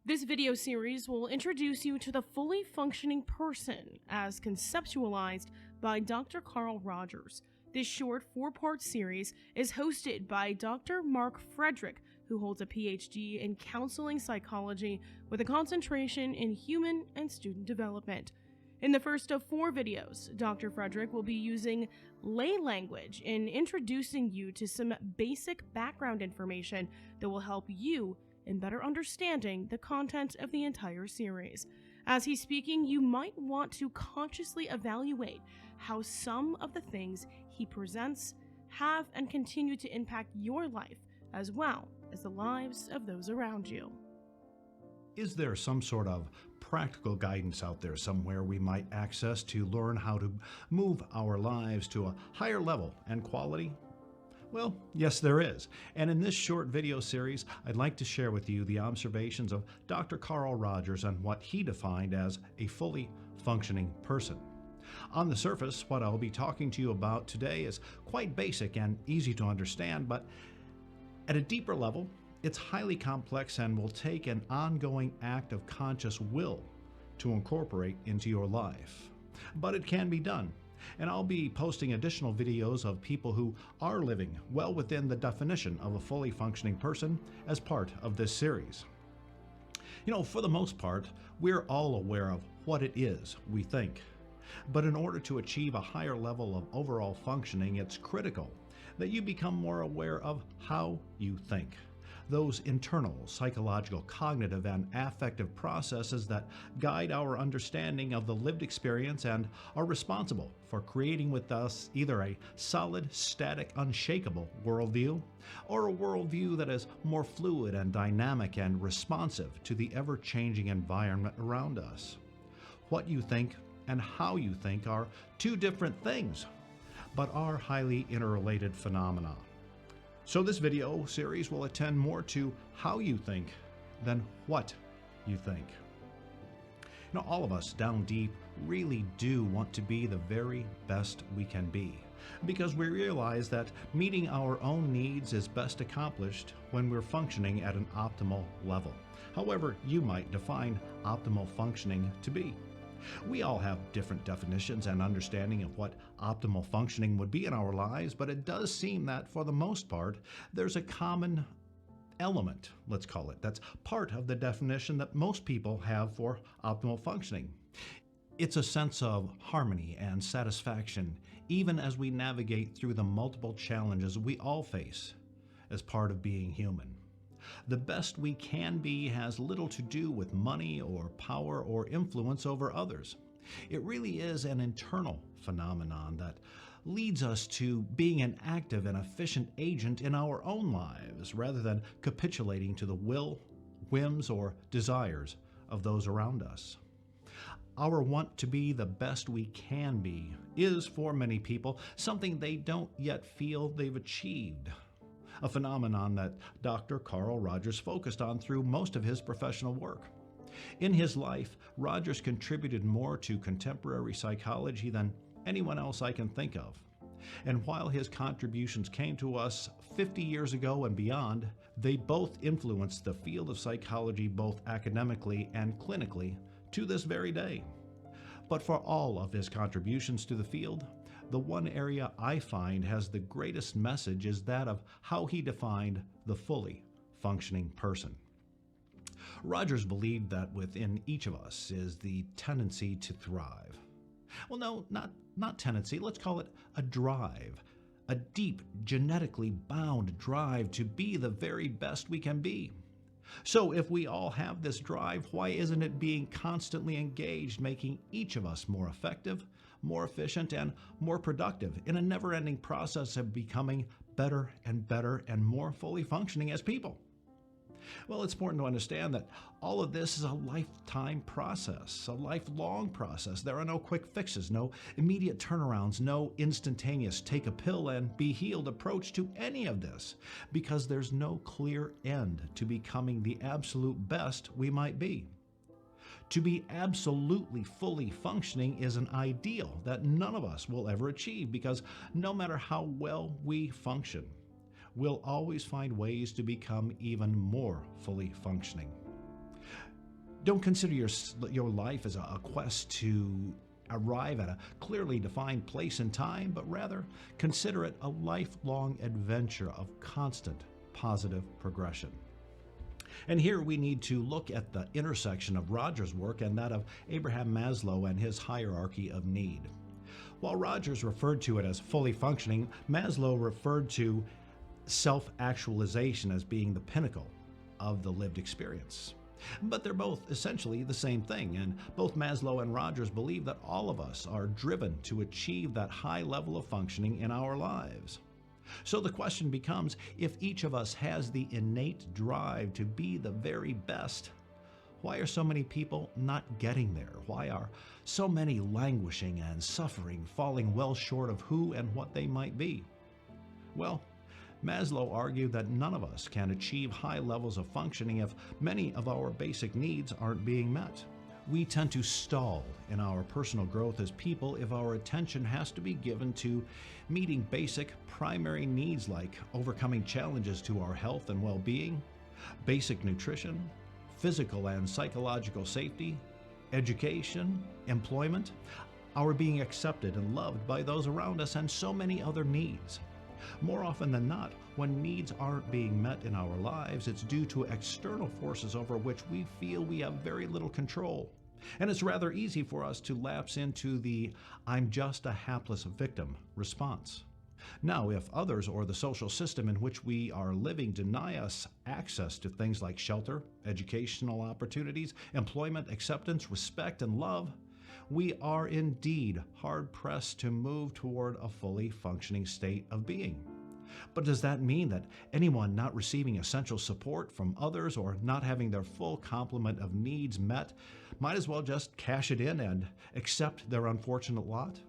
This video series will introduce you to the fully functioning person as conceptualized by Dr. Carl Rogers. This short four-part series is hosted by Dr. Mark Frederick, who holds a PhD in counseling psychology with a concentration in human and student development. In the first of 4 videos, Dr. Frederick will be using lay language in introducing you to some basic background information that will help you in better understanding the content of the entire series. As he's speaking, you might want to consciously evaluate how some of the things he presents have and continue to impact your life, as well as the lives of those around you. Is there some sort of practical guidance out there somewhere we might access to learn how to move our lives to a higher level and quality? Well, yes, there is. And in this short video series, I'd like to share with you the observations of Dr. Carl Rogers on what he defined as a fully functioning person. On the surface, what I'll be talking to you about today is quite basic and easy to understand, but at a deeper level, it's highly complex and will take an ongoing act of conscious will to incorporate into your life. But it can be done. And I'll be posting additional videos of people who are living well within the definition of a fully functioning person as part of this series. For the most part, we're all aware of what it is we think. But in order to achieve a higher level of overall functioning, it's critical that you become more aware of how you think. Those internal, psychological, cognitive, and affective processes that guide our understanding of the lived experience and are responsible for creating with us either a solid, static, unshakable worldview, or a worldview that is more fluid and dynamic and responsive to the ever-changing environment around us. What you think and how you think are two different things, but are highly interrelated phenomena. So this video series will attend more to how you think than what you think. All of us down deep really do want to be the very best we can be, because we realize that meeting our own needs is best accomplished when we're functioning at an optimal level, however you might define optimal functioning to be. We all have different definitions and understanding of what optimal functioning would be in our lives, but it does seem that for the most part, there's a common element, let's call it, that's part of the definition that most people have for optimal functioning. It's a sense of harmony and satisfaction, even as we navigate through the multiple challenges we all face as part of being human. The best we can be has little to do with money or power or influence over others. It really is an internal phenomenon that leads us to being an active and efficient agent in our own lives rather than capitulating to the will, whims, or desires of those around us. Our want to be the best we can be is, for many people, something they don't yet feel they've achieved. A phenomenon that Dr. Carl Rogers focused on through most of his professional work. In his life, Rogers contributed more to contemporary psychology than anyone else I can think of. And while his contributions came to us 50 years ago and beyond, they both influenced the field of psychology both academically and clinically to this very day. But for all of his contributions to the field, the one area I find has the greatest message is that of how he defined the fully functioning person. Rogers believed that within each of us is the tendency to thrive. Well, no, not tendency, let's call it a drive. A deep, genetically bound drive to be the very best we can be. So if we all have this drive, why isn't it being constantly engaged, making each of us more effective, more efficient, and more productive in a never-ending process of becoming better and more fully functioning as people? Well, it's important to understand that all of this is a lifetime process, a lifelong process. There are no quick fixes, no immediate turnarounds, no instantaneous take a pill and be healed approach to any of this, because there's no clear end to becoming the absolute best we might be. To be absolutely fully functioning is an ideal that none of us will ever achieve, because no matter how well we function, we'll always find ways to become even more fully functioning. Don't consider your life as a quest to arrive at a clearly defined place and time, but rather consider it a lifelong adventure of constant positive progression. And here we need to look at the intersection of Rogers' work and that of Abraham Maslow and his hierarchy of need. While Rogers referred to it as fully functioning, Maslow referred to self-actualization as being the pinnacle of the lived experience. But they're both essentially the same thing, and both Maslow and Rogers believe that all of us are driven to achieve that high level of functioning in our lives. So the question becomes, if each of us has the innate drive to be the very best, why are so many people not getting there? Why are so many languishing and suffering, falling well short of who and what they might be? Well, Maslow argued that none of us can achieve high levels of functioning if many of our basic needs aren't being met. We tend to stall in our personal growth as people if our attention has to be given to meeting basic primary needs like overcoming challenges to our health and well-being, basic nutrition, physical and psychological safety, education, employment, our being accepted and loved by those around us, and so many other needs. More often than not, when needs aren't being met in our lives, it's due to external forces over which we feel we have very little control. And it's rather easy for us to lapse into the "I'm just a hapless victim" response. Now, if others or the social system in which we are living deny us access to things like shelter, educational opportunities, employment, acceptance, respect, and love, we are indeed hard-pressed to move toward a fully functioning state of being. But does that mean that anyone not receiving essential support from others or not having their full complement of needs met might as well just cash it in and accept their unfortunate lot?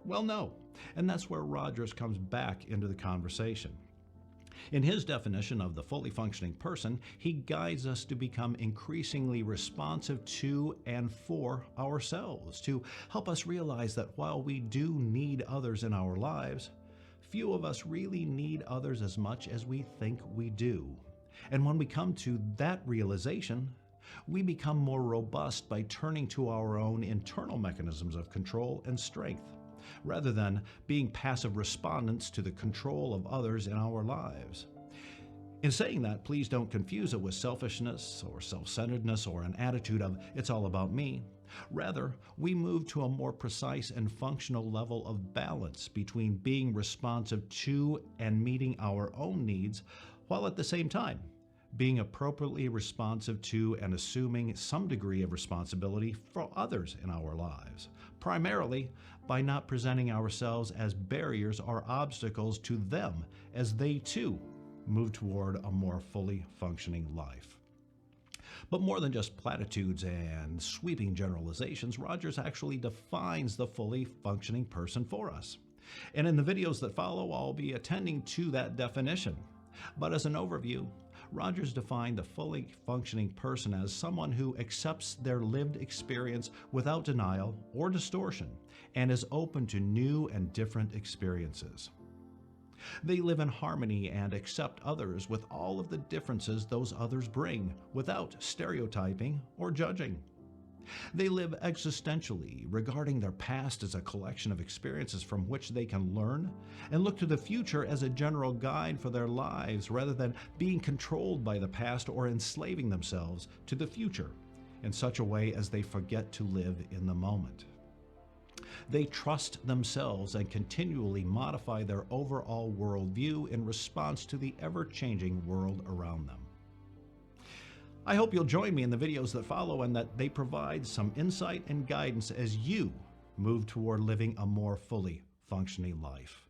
Well, no, and that's where Rogers comes back into the conversation. In his definition of the fully functioning person, he guides us to become increasingly responsive to and for ourselves, to help us realize that while we do need others in our lives, few of us really need others as much as we think we do. And when we come to that realization, we become more robust by turning to our own internal mechanisms of control and strength, rather than being passive respondents to the control of others in our lives. In saying that, please don't confuse it with selfishness or self-centeredness or an attitude of "it's all about me." Rather, we move to a more precise and functional level of balance between being responsive to and meeting our own needs, while at the same time being appropriately responsive to and assuming some degree of responsibility for others in our lives, primarily by not presenting ourselves as barriers or obstacles to them as they too move toward a more fully functioning life. But more than just platitudes and sweeping generalizations, Rogers actually defines the fully functioning person for us. And in the videos that follow, I'll be attending to that definition. But as an overview, Rogers defined the fully functioning person as someone who accepts their lived experience without denial or distortion and is open to new and different experiences. They live in harmony and accept others with all of the differences those others bring without stereotyping or judging. They live existentially, regarding their past as a collection of experiences from which they can learn, and look to the future as a general guide for their lives rather than being controlled by the past or enslaving themselves to the future in such a way as they forget to live in the moment. They trust themselves and continually modify their overall worldview in response to the ever-changing world around them. I hope you'll join me in the videos that follow and that they provide some insight and guidance as you move toward living a more fully functioning life.